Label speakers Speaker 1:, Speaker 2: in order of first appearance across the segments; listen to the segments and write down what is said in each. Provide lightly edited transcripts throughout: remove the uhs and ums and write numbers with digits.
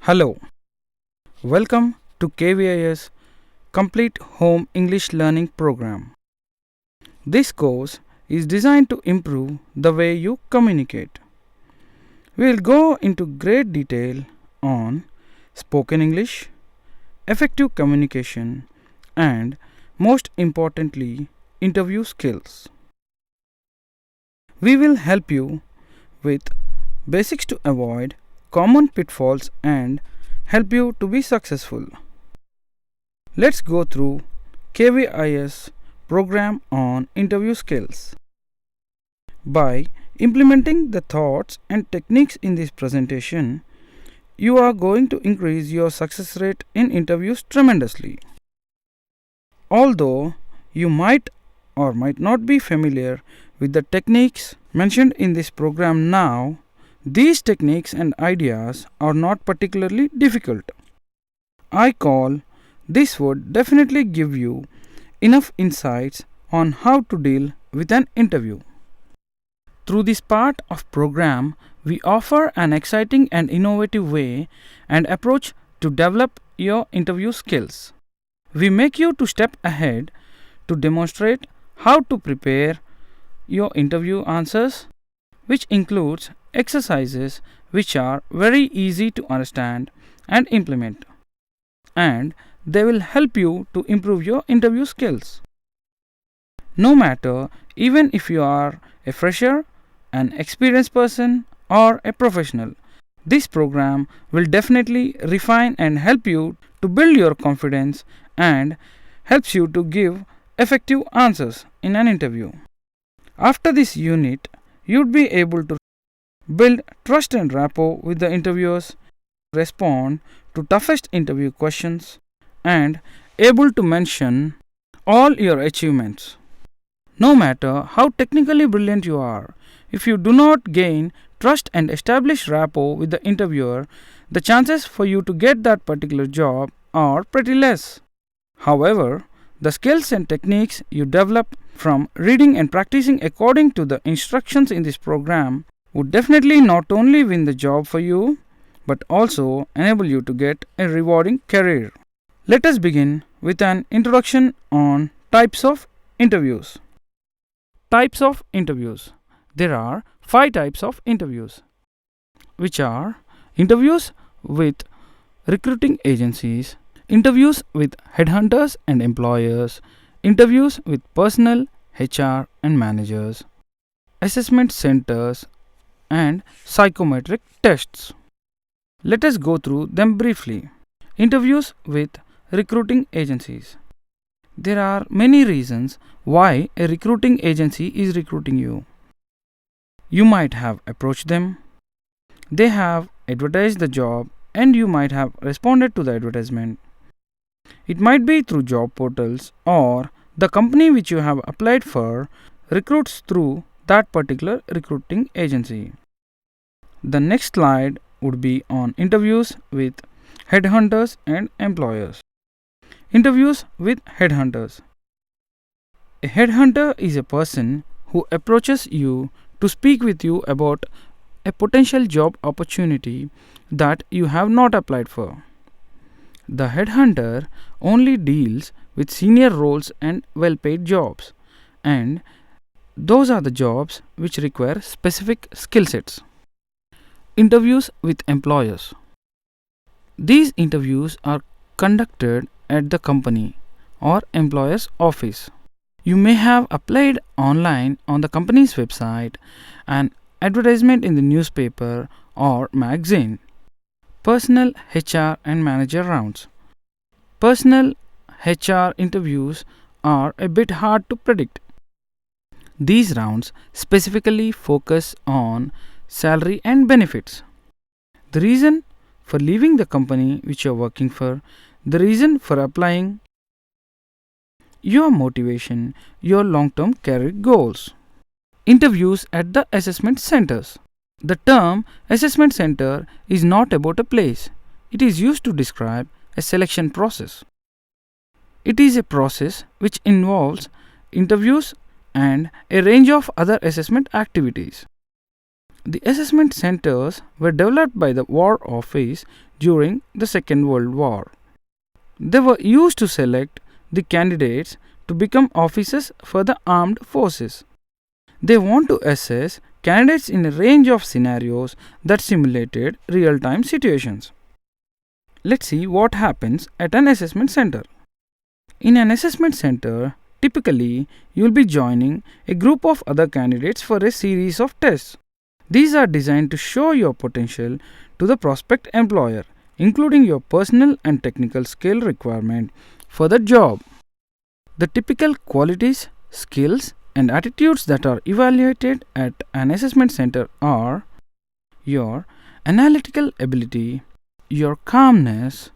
Speaker 1: Hello, welcome to KVIS Complete Home English Learning Program. This course is designed to improve the way you communicate. We will go into great detail on spoken English, effective communication, and most importantly, interview skills. We will help you with basics to avoid common pitfalls and help you to be successful. Let's go through KVIS program on interview skills. By implementing the thoughts and techniques in this presentation, you are going to increase your success rate in interviews tremendously. Although you might or might not be familiar with the techniques mentioned in this program now, these techniques and ideas are not particularly difficult. I call this would definitely give you enough insights on how to deal with an interview. Through this part of program, we offer an exciting and innovative way and approach to develop your interview skills. We make you to step ahead to demonstrate how to prepare your interview answers, which includes exercises which are very easy to understand and implement, and they will help you to improve your interview skills. No matter even if you are a fresher, an experienced person, or a professional, this program will definitely refine and help you to build your confidence and helps you to give effective answers in an interview. After this unit, you'd be able to build trust and rapport with the interviewers, respond to toughest interview questions, and able to mention all your achievements. No matter how technically brilliant you are, if you do not gain trust and establish rapport with the interviewer, the chances for you to get that particular job are pretty less. However, the skills and techniques you develop from reading and practicing according to the instructions in this program would definitely not only win the job for you, but also enable you to get a rewarding career. Let us begin with an introduction on types of interviews. Types of interviews. There are 5 types of interviews, which are interviews with recruiting agencies, interviews with headhunters and employers, interviews with personnel, HR and managers, assessment centers, and psychometric tests. Let us go through them briefly. Interviews with recruiting agencies. There are many reasons why a recruiting agency is recruiting you. You might have approached them, they have advertised the job, and you might have responded to the advertisement. It might be through job portals, or the company which you have applied for recruits through that particular recruiting agency. The next slide would be on interviews with headhunters and employers. Interviews with headhunters. A headhunter is a person who approaches you to speak with you about a potential job opportunity that you have not applied for. The headhunter only deals with senior roles and well paid jobs, and those are the jobs which require specific skill sets. Interviews with employers. These interviews are conducted at the company or employer's office. You may have applied online on the company's website, an advertisement in the newspaper or magazine. Personal, HR and manager rounds. Personal HR interviews are a bit hard to predict. These rounds specifically focus on salary and benefits, the reason for leaving the company which you are working for, the reason for applying, your motivation, your long-term career goals. Interviews at the assessment centers. The term assessment center is not about a place. It is used to describe a selection process. It is a process which involves interviews and a range of other assessment activities. The assessment centers were developed by the War Office during the Second World War. They were used to select the candidates to become officers for the armed forces. They want to assess candidates in a range of scenarios that simulated real time situations. Let's see what happens at an assessment center. In an assessment center, typically you will be joining a group of other candidates for a series of tests. These are designed to show your potential to the prospect employer, including your personal and technical skill requirement for the job. The typical qualities, skills, and attitudes that are evaluated at an assessment center are your analytical ability, your calmness,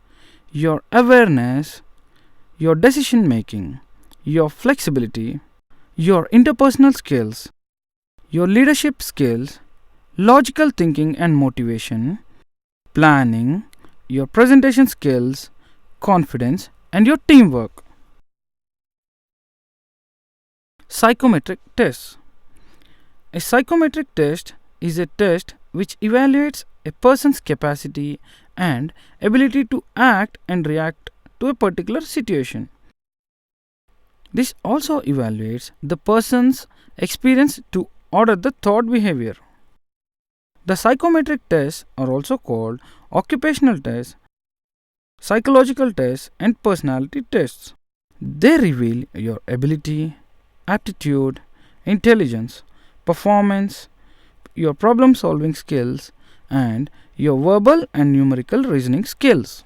Speaker 1: your awareness, your decision making, your flexibility, your interpersonal skills, your leadership skills, logical thinking and motivation, planning, your presentation skills, confidence, and your teamwork. Psychometric tests. A psychometric test is a test which evaluates a person's capacity and ability to act and react to a particular situation. This also evaluates the person's experience to order the thought behavior. The psychometric tests are also called occupational tests, psychological tests, and personality tests. They reveal your ability, aptitude, intelligence, performance, your problem solving skills, and your verbal and numerical reasoning skills.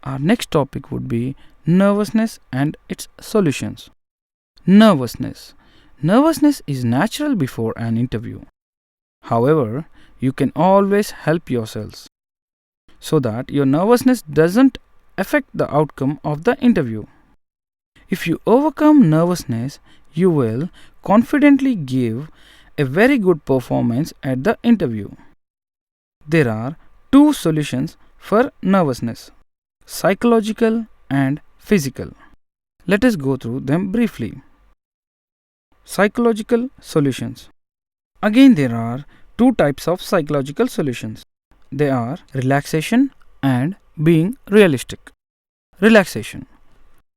Speaker 1: Our next topic would be nervousness and its solutions. Nervousness. Nervousness is natural before an interview. However, you can always help yourselves so that your nervousness doesn't affect the outcome of the interview. If you overcome nervousness, you will confidently give a very good performance at the interview. There are two solutions for nervousness: psychological and physical. Let us go through them briefly. Psychological solutions. Again, there are two types of psychological solutions. They are relaxation and being realistic. Relaxation.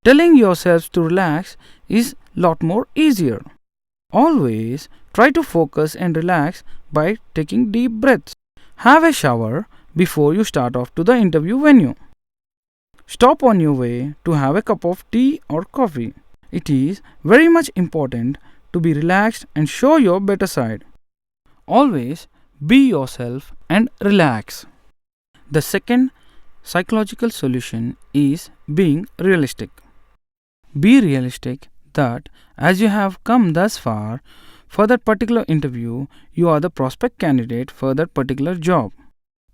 Speaker 1: Telling yourselves to relax is lot more easier. Always try to focus and relax by taking deep breaths. Have a shower before you start off to the interview venue. Stop on your way to have a cup of tea or coffee. It is very much important to be relaxed and show your better side. Always be yourself and relax. The second psychological solution is being realistic. Be realistic that as you have come thus far for that particular interview, you are the prospect candidate for that particular job.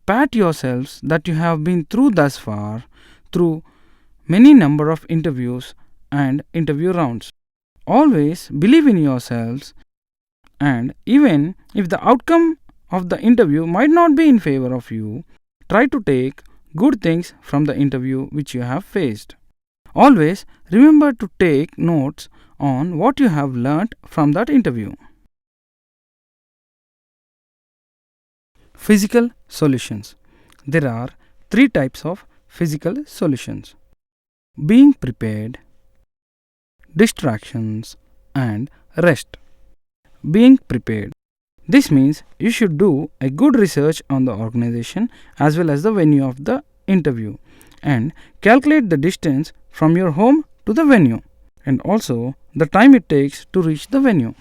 Speaker 1: Pat yourselves that you have been through thus far through many number of interviews and interview rounds. Always believe in yourselves, and even if the outcome of the interview might not be in favor of you, try to take good things from the interview which you have faced. Always remember to take notes on what you have learnt from that interview. Physical solutions. There are three types of physical solutions: being prepared, distractions, and rest. Being prepared. This means you should do a good research on the organization as well as the venue of the interview and calculate the distance from your home to the venue and also the time it takes to reach the venue.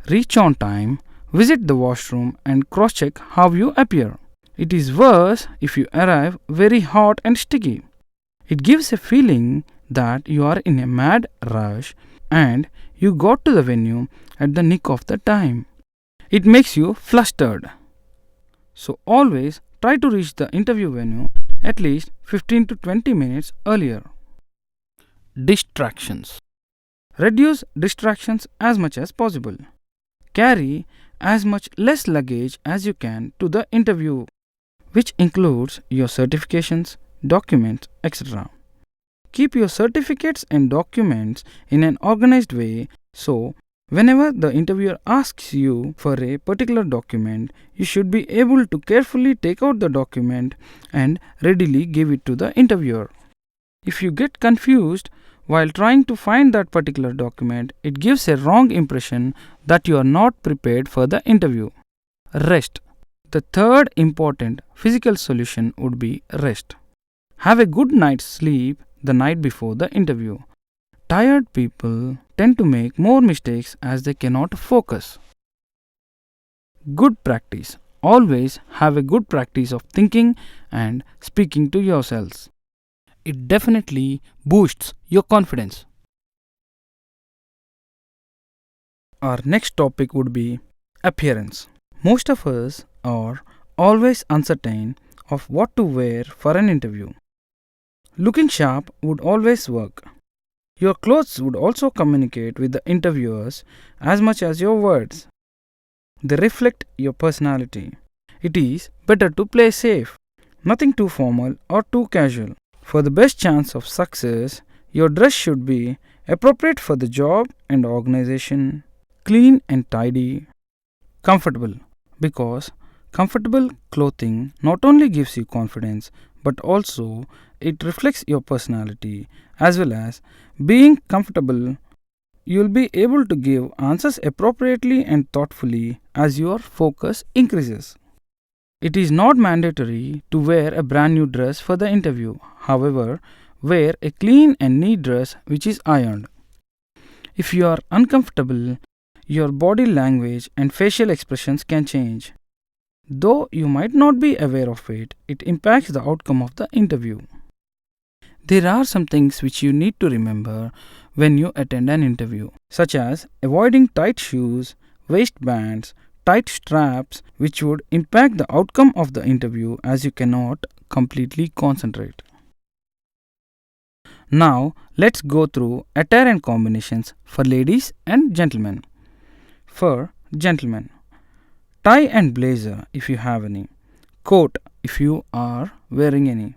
Speaker 1: Reach on time, visit the washroom, and cross check how you appear. It is worse if you arrive very hot and sticky. It gives a feeling that you are in a mad rush and you got to the venue at the nick of the time. It makes you flustered. So always try to reach the interview venue at least 15 to 20 minutes earlier. Distractions. Reduce distractions as much as possible. Carry as much less luggage as you can to the interview, which includes your certifications, documents, etc. Keep your certificates and documents in an organized way so Whenever the interviewer asks you for a particular document, you should be able to carefully take out the document and readily give it to the interviewer. If you get confused while trying to find that particular document, it gives a wrong impression that you are not prepared for the interview. Rest. The third important physical solution would be rest. Have a good night's sleep the night before the interview. Tired people tend to make more mistakes as they cannot focus. Good practice. Always have a good practice of thinking and speaking to yourselves. It definitely boosts your confidence. Our next topic would be appearance. Most of us are always uncertain of what to wear for an interview. Looking sharp would always work. Your clothes would also communicate with the interviewers as much as your words. They reflect your personality. It is better to play safe, nothing too formal or too casual. For the best chance of success, your dress should be appropriate for the job and organization, clean and tidy, comfortable, because comfortable clothing not only gives you confidence but also it reflects your personality. As well as being comfortable, you will be able to give answers appropriately and thoughtfully as your focus increases. It is not mandatory to wear a brand new dress for the interview. However, wear a clean and neat dress which is ironed. If you are uncomfortable, your body language and facial expressions can change. Though you might not be aware of it, it impacts the outcome of the interview. There are some things which you need to remember when you attend an interview, such as avoiding tight shoes, waistbands, tight straps, which would impact the outcome of the interview as you cannot completely concentrate. Now, let's go through attire and combinations for ladies and gentlemen. For gentlemen, tie and blazer if you have any, coat if you are wearing any.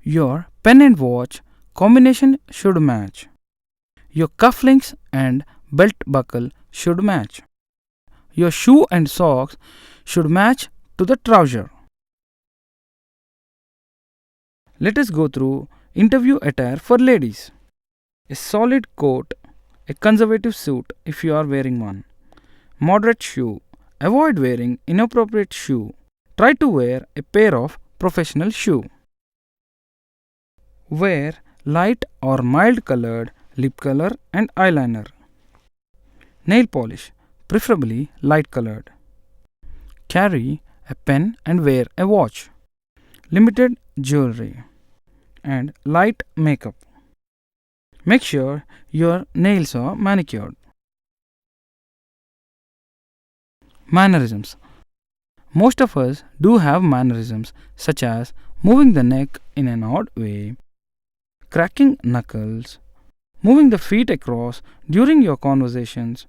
Speaker 1: Your pen and watch combination should match. Your cufflinks and belt buckle should match. Your shoe and socks should match to the trouser. Let us go through interview attire for ladies. A solid coat, a conservative suit if you are wearing one. Moderate shoe. Avoid wearing inappropriate shoe. Try to wear a pair of professional shoe. Wear light or mild colored lip color and eyeliner. Nail polish, preferably light colored. Carry a pen and wear a watch. Limited jewelry and light makeup. Make sure your nails are manicured. Mannerisms. Most of us do have mannerisms such as moving the neck in an odd way, cracking knuckles, moving the feet across during your conversations,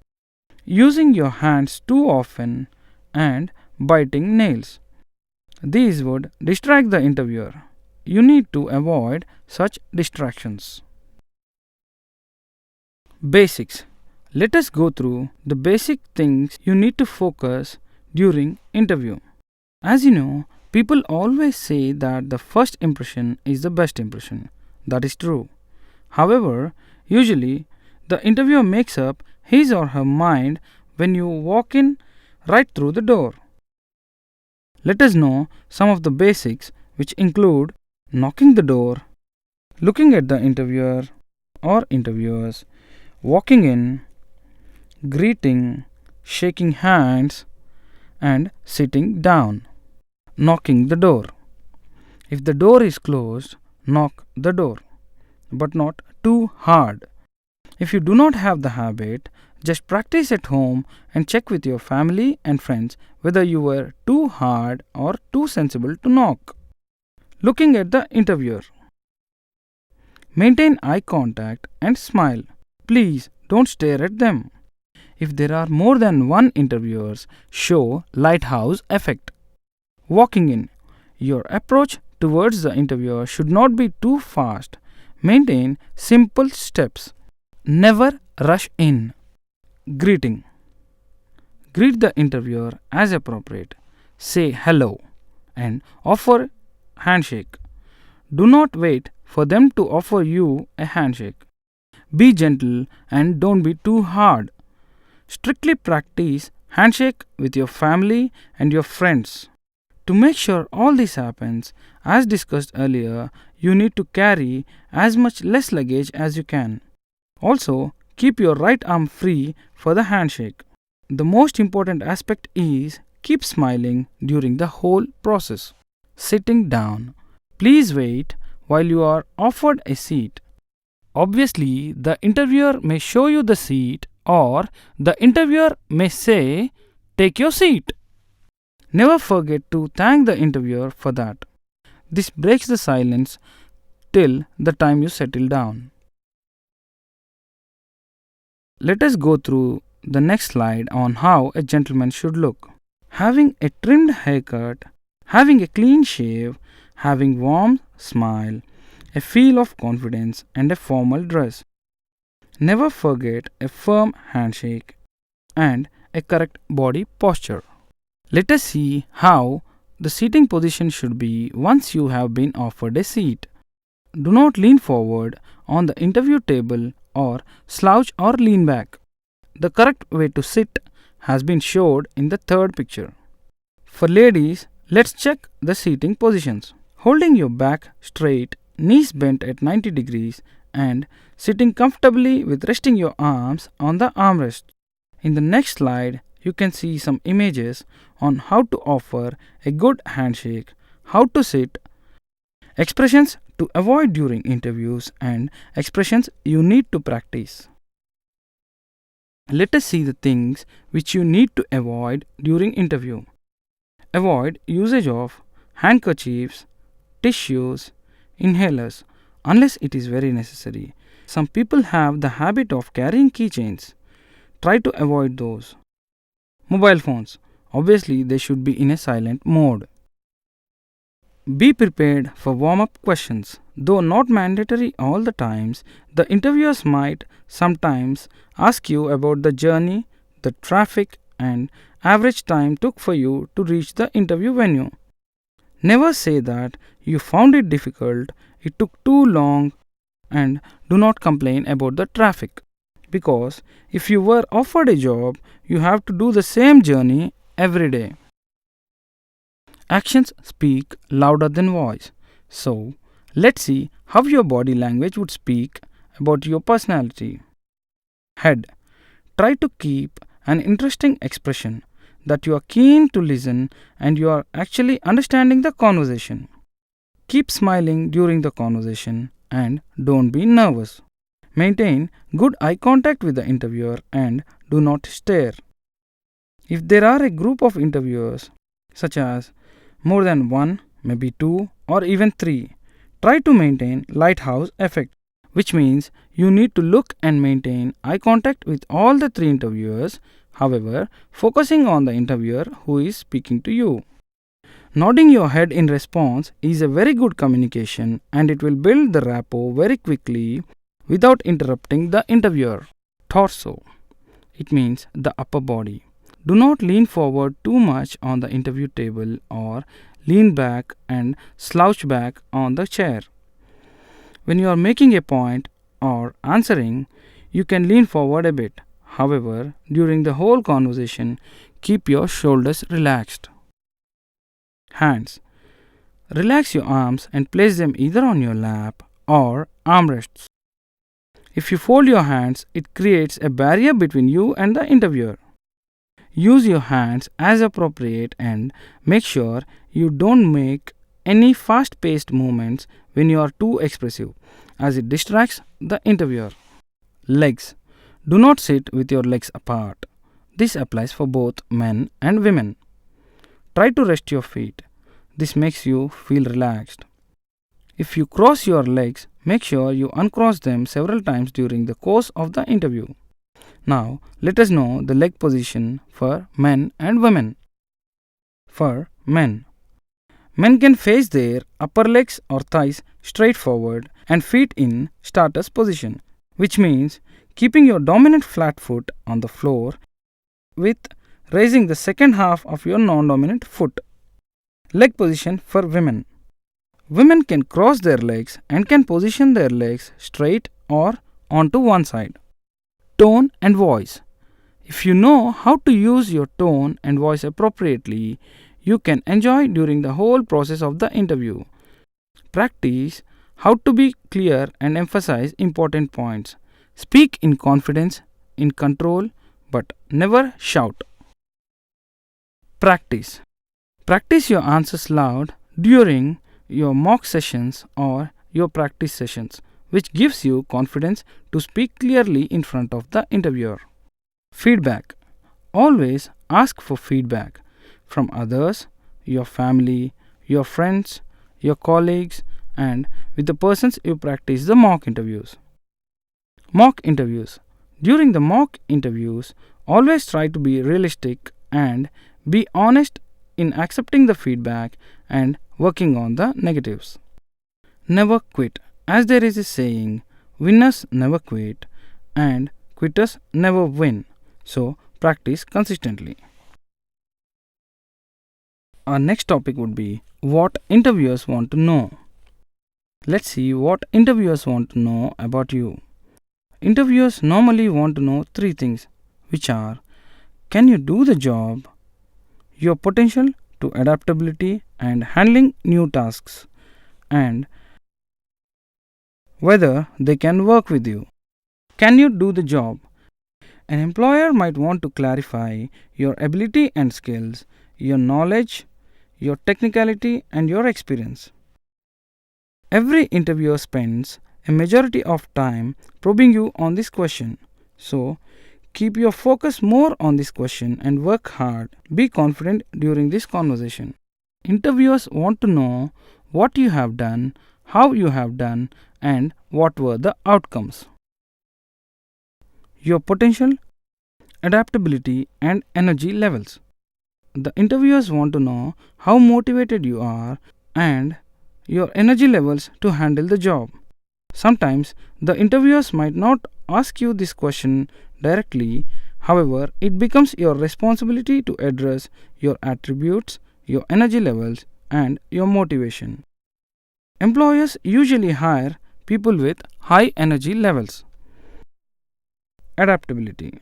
Speaker 1: using your hands too often, and biting nails. These would distract the interviewer. You need to avoid such distractions. Basics. Let us go through the basic things you need to focus during interview. As you know, people always say that the first impression is the best impression. That is true. However, usually the interviewer makes up his or her mind when you walk in right through the door. Let us know some of the basics, which include knocking the door, looking at the interviewer or interviewers, walking in, greeting, shaking hands, and sitting down. Knocking the door. If the door is closed, knock the door, but not too hard. If you do not have the habit, just practice at home and check with your family and friends whether you were too hard or too sensible to knock. Looking at the interviewer. Maintain eye contact and smile. Please don't stare at them. If there are more than one interviewers, show lighthouse effect. Walking in. Your approach towards the interviewer should not be too fast. Maintain simple steps. Never rush in. Greeting. Greet the interviewer as appropriate. Say hello and offer handshake. Do not wait for them to offer you a handshake. Be gentle and don't be too hard. Strictly practice handshake with your family and your friends. To make sure all this happens, as discussed earlier, you need to carry as much less luggage as you can. Also, keep your right arm free for the handshake. The most important aspect is keep smiling during the whole process. Sitting down. Please wait while you are offered a seat. Obviously, the interviewer may show you the seat or the interviewer may say, "Take your seat." Never forget to thank the interviewer for that. This breaks the silence till the time you settle down. Let us go through the next slide on how a gentleman should look. Having a trimmed haircut, having a clean shave, having warm smile, a feel of confidence and a formal dress. Never forget a firm handshake and a correct body posture. Let us see how the seating position should be once you have been offered a seat. Do not lean forward on the interview table or slouch or lean back. The correct way to sit has been showed in the third picture. For ladies, let's check the seating positions. Holding your back straight, knees bent at 90 degrees and sitting comfortably with resting your arms on the armrest. In the next slide, you can see some images on how to offer a good handshake, how to sit, expressions to avoid during interviews, and expressions you need to practice. Let us see the things which you need to avoid during interview. Avoid usage of handkerchiefs, tissues, inhalers unless it is very necessary. Some people have the habit of carrying keychains. Try to avoid those. Mobile phones. Obviously, they should be in a silent mode. Be prepared for warm-up questions. Though not mandatory all the times, the interviewers might sometimes ask you about the journey, the traffic, and average time took for you to reach the interview venue. Never say that you found it difficult, it took too long, and do not complain about the traffic. Because if you were offered a job, you have to do the same journey every day. Actions speak louder than voice. So, let's see how your body language would speak about your personality. Head. Try to keep an interesting expression that you are keen to listen and you are actually understanding the conversation. Keep smiling during the conversation and don't be nervous. Maintain good eye contact with the interviewer and do not stare. If there are a group of interviewers, such as more than one, maybe two, or even three, try to maintain lighthouse effect, which means you need to look and maintain eye contact with all the three interviewers, however, focusing on the interviewer who is speaking to you. Nodding your head in response is a very good communication and it will build the rapport very quickly without interrupting the interviewer. Torso. It means the upper body. Do not lean forward too much on the interview table or lean back and slouch back on the chair. When you are making a point or answering, you can lean forward a bit. However, during the whole conversation, keep your shoulders relaxed. Hands. Relax your arms and place them either on your lap or armrests. If you fold your hands, it creates a barrier between you and the interviewer. Use your hands as appropriate and make sure you don't make any fast-paced movements when you are too expressive, as it distracts the interviewer. Legs. Do not sit with your legs apart. This applies for both men and women. Try to rest your feet. This makes you feel relaxed. If you cross your legs, make sure you uncross them several times during the course of the interview. Now, let us know the leg position for men and women. For men, men can face their upper legs or thighs straight forward and feet in starter's position, which means keeping your dominant flat foot on the floor with raising the second half of your non dominant foot. Leg position for women. Women can cross their legs and can position their legs straight or onto one side. Tone and voice. If you know how to use your tone and voice appropriately, you can enjoy during the whole process of the interview. Practice how to be clear and emphasize important points. Speak in confidence, in control, but never shout. Practice. Practice your answers loud during your mock sessions or your practice sessions, which gives you confidence to speak clearly in front of the interviewer. Feedback. Always ask for feedback from others, your family, your friends, your colleagues, and with the persons you practice the mock interviews. Mock interviews. During the mock interviews, always try to be realistic and be honest in accepting the feedback and working on the negatives. Never quit. As there is a saying, winners never quit and quitters never win. So, practice consistently. Our next topic would be what interviewers want to know. Let's see what interviewers want to know about you. Interviewers normally want to know three things, which are: can you do the job, your potential to adaptability and handling new tasks, and whether they can work with you. Can you do the job? An employer might want to clarify your ability and skills, your knowledge, your technicality, and your experience. Every interviewer spends a majority of time probing you on this question. So, keep your focus more on this question and work hard. Be confident during this conversation. Interviewers want to know what you have done, how you have done, and what were the outcomes. Your potential, adaptability, and energy levels. The interviewers want to know how motivated you are and your energy levels to handle the job. Sometimes the interviewers might not ask you this question directly, however, it becomes your responsibility to address your attributes, your energy levels, and your motivation. Employers usually hire people with high energy levels. Adaptability.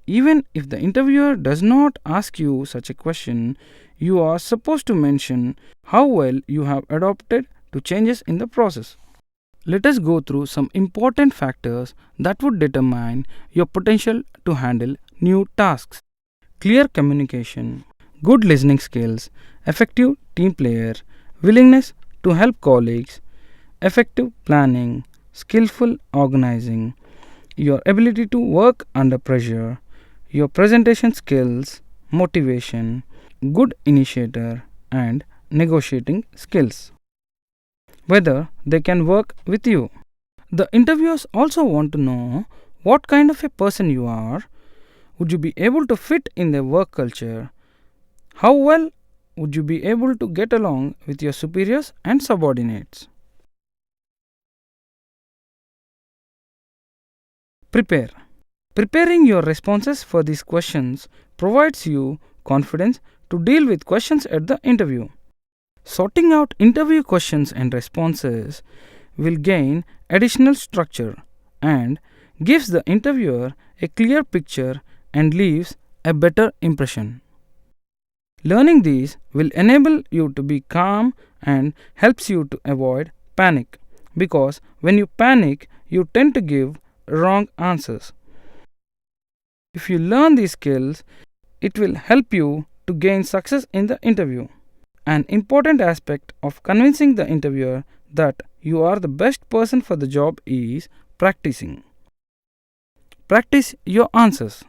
Speaker 1: Even if the interviewer does not ask you such a question, you are supposed to mention how well you have adapted to changes in the process. Let us go through some important factors that would determine your potential to handle new tasks. Clear communication, good listening skills, effective team player, willingness to help colleagues, effective planning, skillful organizing, your ability to work under pressure, your presentation skills, motivation, good initiator, and negotiating skills. Whether they can work with you. The interviewers also want to know what kind of a person you are. Would you be able to fit in their work culture? How well would you be able to get along with your superiors and subordinates? Prepare. Preparing your responses for these questions provides you confidence to deal with questions at the interview. Sorting out interview questions and responses will gain additional structure and gives the interviewer a clear picture and leaves a better impression. Learning these will enable you to be calm and helps you to avoid panic, because when you panic, you tend to give wrong answers. If you learn these skills, it will help you to gain success in the interview. An important aspect of convincing the interviewer that you are the best person for the job is practicing. Practice your answers.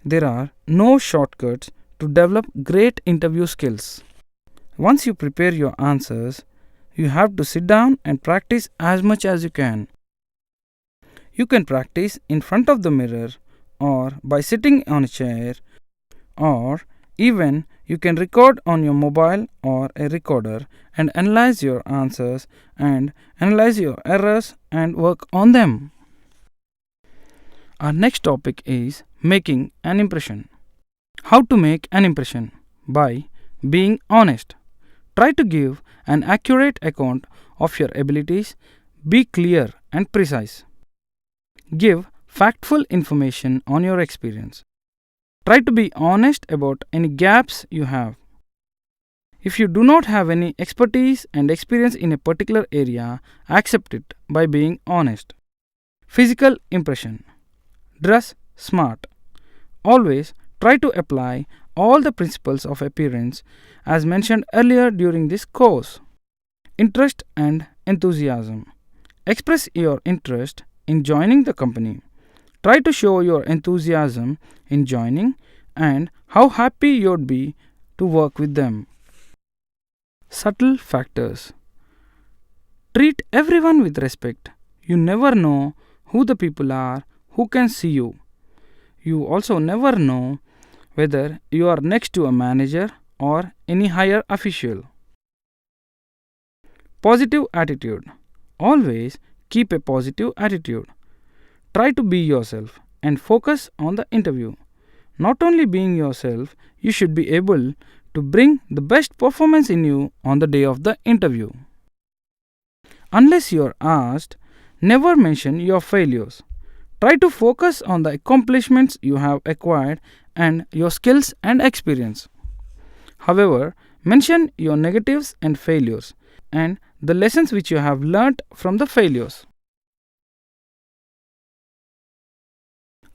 Speaker 1: There are no shortcuts to develop great interview skills. Once you prepare your answers, you have to sit down and practice as much as you can. You can practice in front of the mirror or by sitting on a chair, or even you can record on your mobile or a recorder and analyze your answers and analyze your errors and work on them. Our next topic is making an impression. How to make an impression? By being honest. Try to give an accurate account of your abilities. Be clear and precise. Give factful information on your experience. Try to be honest about any gaps you have. If you do not have any expertise and experience in a particular area, accept it by being honest. Physical impression. Dress smart. Always try to apply all the principles of appearance as mentioned earlier during this course. Interest and enthusiasm. Express your interest in joining the company. Try to show your enthusiasm in joining and how happy you'd be to work with them. Subtle factors. Treat everyone with respect. You never know who the people are who can see you. You also never know whether you are next to a manager or any higher official. Positive attitude. Always keep a positive attitude. Try to be yourself and focus on the interview. Not only being yourself, you should be able to bring the best performance in you on the day of the interview. Unless you are asked, never mention your failures. Try to focus on the accomplishments you have acquired and your skills and experience. However, mention your negatives and failures and the lessons which you have learnt from the failures.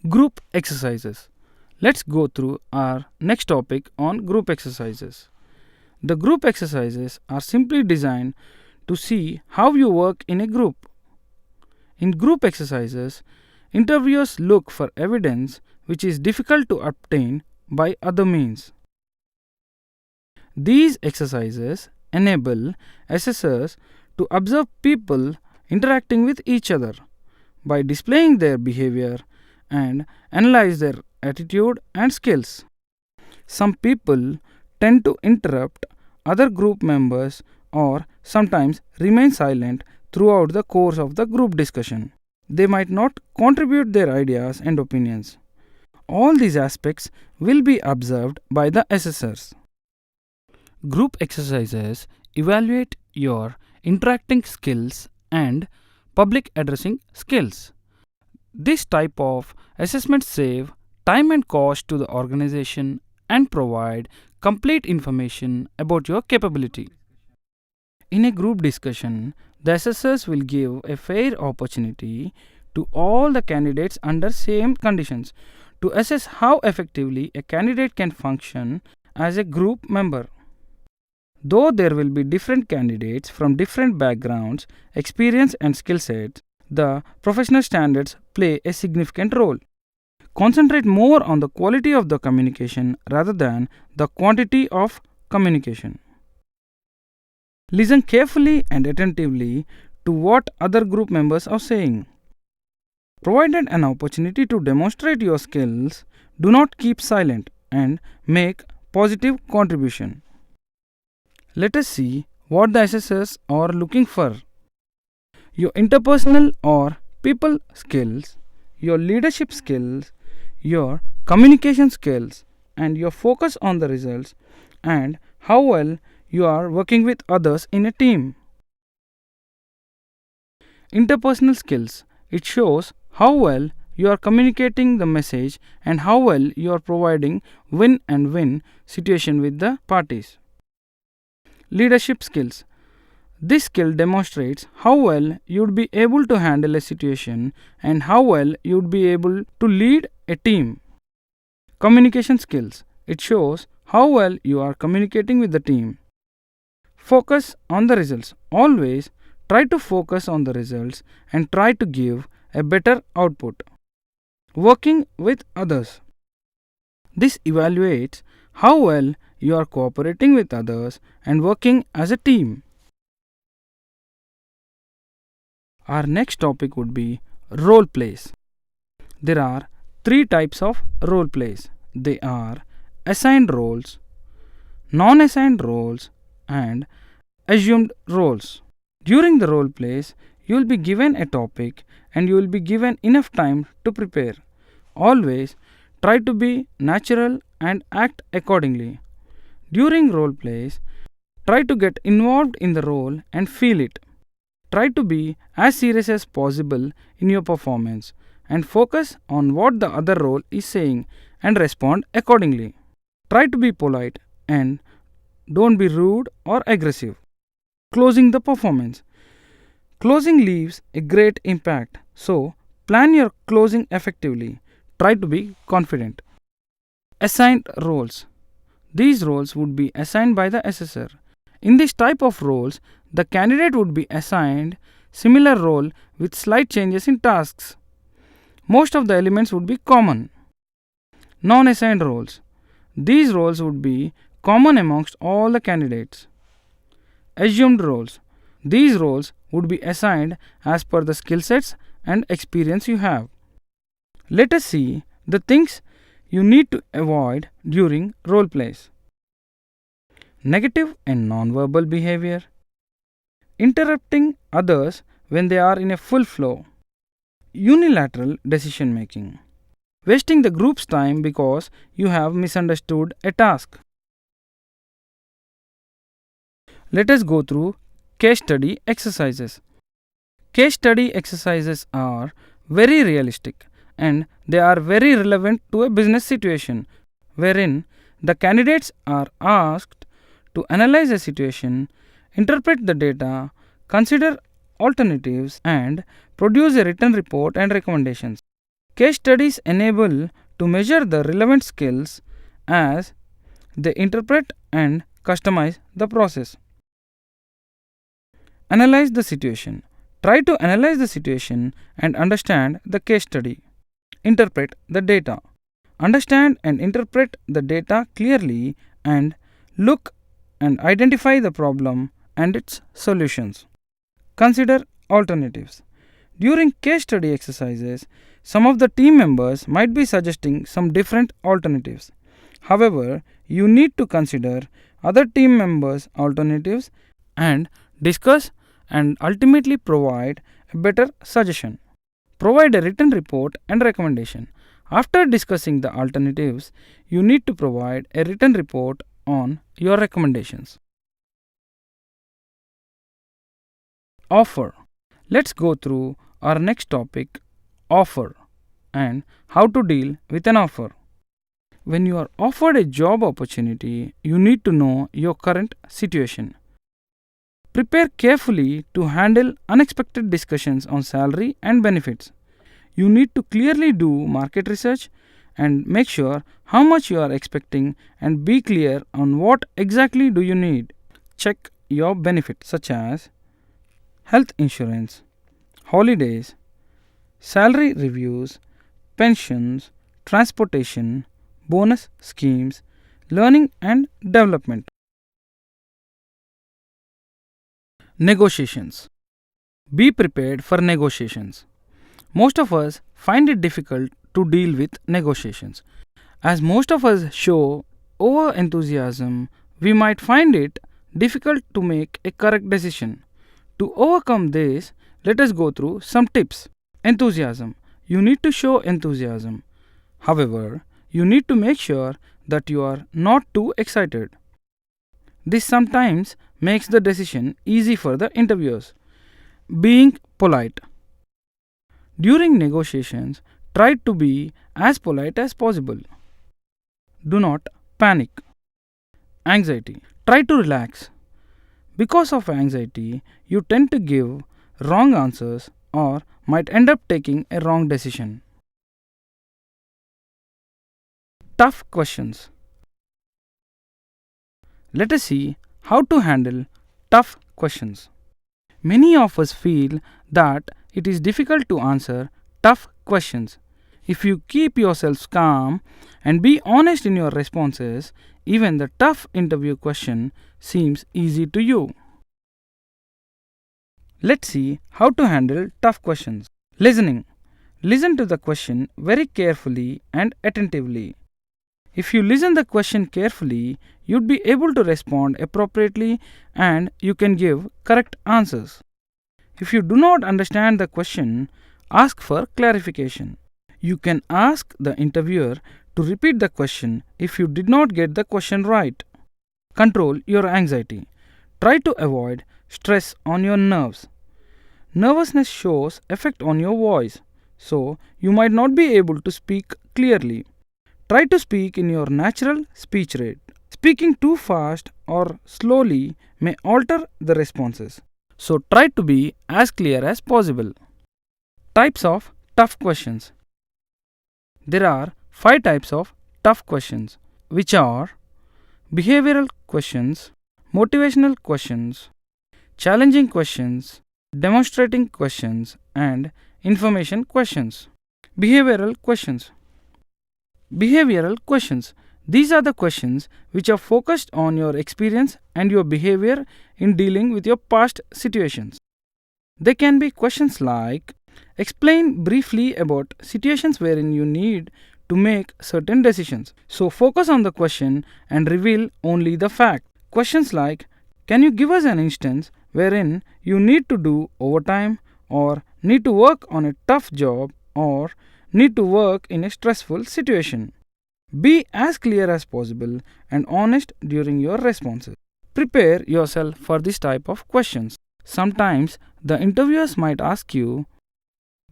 Speaker 1: Group exercises. Let's go through our next topic on group exercises. The group exercises are simply designed to see how you work in a group. In group exercises, interviewers look for evidence which is difficult to obtain by other means. These exercises enable assessors to observe people interacting with each other by displaying their behavior and analyze their attitude and skills. Some people tend to interrupt other group members or sometimes remain silent throughout the course of the group discussion. They might not contribute their ideas and opinions. All these aspects will be observed by the assessors. Group exercises evaluate your interacting skills and public addressing skills. This type of assessments save time and cost to the organization and provide complete information about your capability. In a group discussion, the assessors will give a fair opportunity to all the candidates under same conditions to assess how effectively a candidate can function as a group member. Though there will be different candidates from different backgrounds, experience and skill sets, the professional standards play a significant role. Concentrate more on the quality of the communication rather than the quantity of communication. Listen carefully and attentively to what other group members are saying. Provided an opportunity to demonstrate your skills, do not keep silent and make positive contribution. Let us see what the assessors are looking for. Your interpersonal or people skills, your leadership skills, your communication skills, and your focus on the results, and how well you are working with others in a team. Interpersonal skills. It shows how well you are communicating the message and how well you are providing win and win situation with the parties. Leadership skills. This skill demonstrates how well you would be able to handle a situation and how well you would be able to lead a team. Communication skills. It shows how well you are communicating with the team. Focus on the results. Always try to focus on the results and try to give a better output. Working with others. This evaluates how well you are cooperating with others and working as a team. Our next topic would be role plays. There are three types of role plays. They are assigned roles, non-assigned roles, and assumed roles. During the role plays, you will be given a topic and you will be given enough time to prepare. Always try to be natural and act accordingly. During role plays, try to get involved in the role and feel it. Try to be as serious as possible in your performance and focus on what the other role is saying and respond accordingly. Try to be polite and don't be rude or aggressive. Closing the performance. Closing leaves a great impact, so plan your closing effectively. Try to be confident. Assigned roles. These roles would be assigned by the assessor. In this type of roles, the candidate would be assigned similar role with slight changes in tasks. Most of the elements would be common. Non-assigned roles. These roles would be common amongst all the candidates. Assumed roles. These roles would be assigned as per the skill sets and experience you have. Let us see the things you need to avoid during role plays. Negative and non-verbal behavior. Interrupting others when they are in a full flow. Unilateral decision making. Wasting the group's time because you have misunderstood a task. Let us go through case study exercises. Case study exercises are very realistic and they are very relevant to a business situation wherein the candidates are asked to analyze a situation, interpret the data, consider alternatives, and produce a written report and recommendations. Case studies enable to measure the relevant skills as they interpret and customize the process. Analyze the situation. Try to analyze the situation and understand the case study. Interpret the data. Understand and interpret the data clearly and look and identify the problem and its solutions. Consider alternatives. During case study exercises, some of the team members might be suggesting some different alternatives. However, you need to consider other team members' alternatives and discuss and ultimately provide a better suggestion. Provide a written report and recommendation. After discussing the alternatives, you need to provide a written report on your recommendations. Offer. Let's go through our next topic, offer, and how to deal with an offer. When you are offered a job opportunity, you need to know your current situation. Prepare carefully to handle unexpected discussions on salary and benefits. You need to clearly do market research and make sure how much you are expecting and be clear on what exactly do you need. Check your benefits such as health insurance, holidays, salary reviews, pensions, transportation, bonus schemes, learning and development. Negotiations. Be prepared for negotiations. Most of us find it difficult to deal with negotiations. As most of us show over enthusiasm, we might find it difficult to make a correct decision. To overcome this, let us go through some tips. Enthusiasm. You need to show enthusiasm. However, you need to make sure that you are not too excited. This sometimes makes the decision easy for the interviewers. Being polite. During negotiations, try to be as polite as possible. Do not panic. Anxiety. Try to relax. Because of anxiety, you tend to give wrong answers or might end up taking a wrong decision. Tough questions. Let us see how to handle tough questions. Many of us feel that it is difficult to answer tough questions. If you keep yourself calm and be honest in your responses, even the tough interview question seems easy to you. Let's see how to handle tough questions. Listening. Listen to the question very carefully and attentively. If you listen the question carefully, you'd be able to respond appropriately and you can give correct answers. If you do not understand the question, ask for clarification. You can ask the interviewer to repeat the question if you did not get the question right. Control your anxiety. Try to avoid stress on your nerves. Nervousness shows effect on your voice, so you might not be able to speak clearly. Try to speak in your natural speech rate. Speaking too fast or slowly may alter the responses, so try to be as clear as possible. Types of tough questions. There are 5 types of tough questions, which are behavioral questions, motivational questions, challenging questions, demonstrating questions, and information questions. Behavioral questions. Behavioral questions. These are the questions which are focused on your experience and your behavior in dealing with your past situations. They can be questions like explain briefly about situations wherein you need to make certain decisions. So focus on the question and reveal only the fact. Questions like can you give us an instance wherein you need to do overtime or need to work on a tough job or need to work in a stressful situation. Be as clear as possible and honest during your responses. Prepare yourself for this type of questions. Sometimes the interviewers might ask you,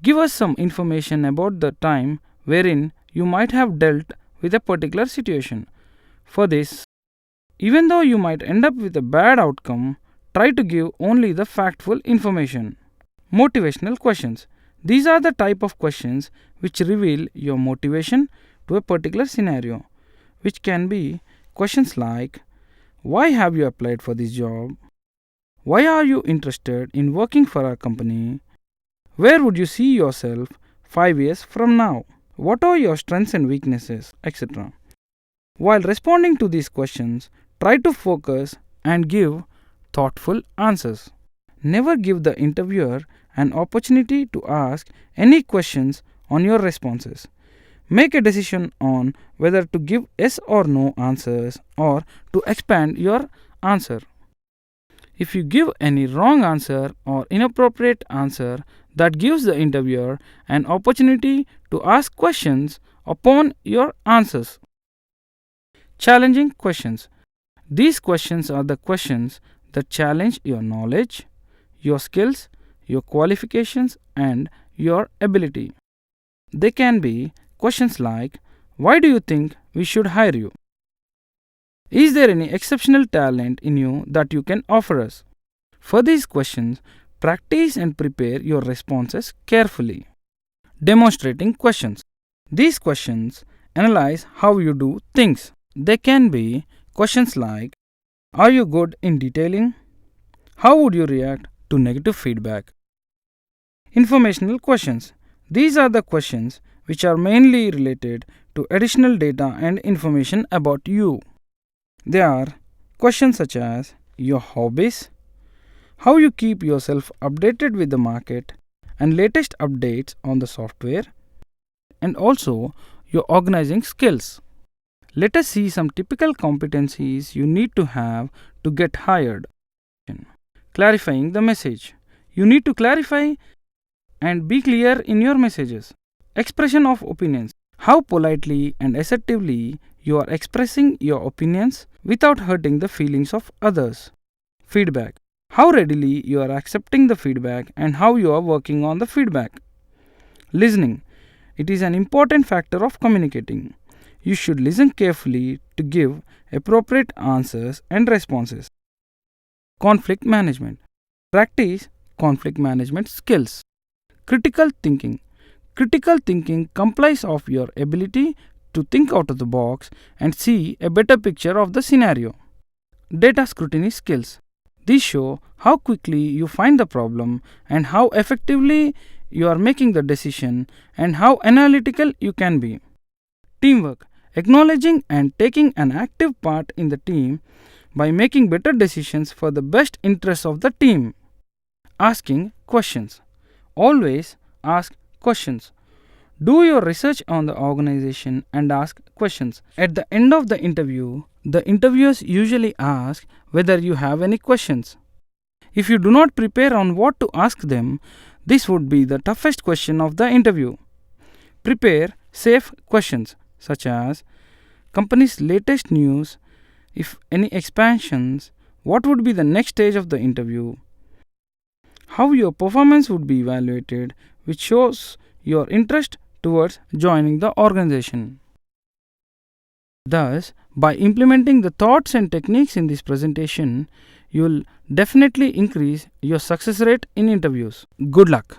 Speaker 1: give us some information about the time wherein you might have dealt with a particular situation. For this, even though you might end up with a bad outcome, try to give only the factful information. Motivational questions. These are the type of questions which reveal your motivation to a particular scenario, which can be questions like why have you applied for this job? Why are you interested in working for our company? Where would you see yourself 5 years from now? What are your strengths and weaknesses, etc. While responding to these questions, try to focus and give thoughtful answers. Never give the interviewer an opportunity to ask any questions on your responses. Make a decision on whether to give yes or no answers or to expand your answer. If you give any wrong answer or inappropriate answer, that gives the interviewer an opportunity to ask questions upon your answers. Challenging questions. These questions are the questions that challenge your knowledge, your skills, your qualifications, and your ability. They can be questions like why do you think we should hire you? Is there any exceptional talent in you that you can offer us? For these questions, practice and prepare your responses carefully. Demonstrating questions. These questions analyze how you do things. They can be questions like are you good in detailing? How would you react to negative feedback? Informational questions. These are the questions which are mainly related to additional data and information about you. They are questions such as your hobbies, how you keep yourself updated with the market and latest updates on the software, and also your organizing skills. Let us see some typical competencies you need to have to get hired. Clarifying the message. You need to clarify and be clear in your messages. Expression of opinions. How politely and assertively you are expressing your opinions without hurting the feelings of others. Feedback. How readily you are accepting the feedback and how you are working on the feedback. Listening. It is an important factor of communicating. You should listen carefully to give appropriate answers and responses. Conflict management. Practice conflict management skills. Critical thinking. Critical thinking complies of your ability to think out of the box and see a better picture of the scenario. Data scrutiny skills. These show how quickly you find the problem and how effectively you are making the decision and how analytical you can be. Teamwork. Acknowledging and taking an active part in the team by making better decisions for the best interests of the team. Asking questions. Always ask questions. Do your research on the organization and ask questions. At the end of the interview, the interviewers usually ask whether you have any questions. If you do not prepare on what to ask them, this would be the toughest question of the interview. Prepare safe questions such as company's latest news, if any expansions, what would be the next stage of the interview, how your performance would be evaluated, which shows your interest towards joining the organization. Thus, by implementing the thoughts and techniques in this presentation, you'll definitely increase your success rate in interviews. Good luck.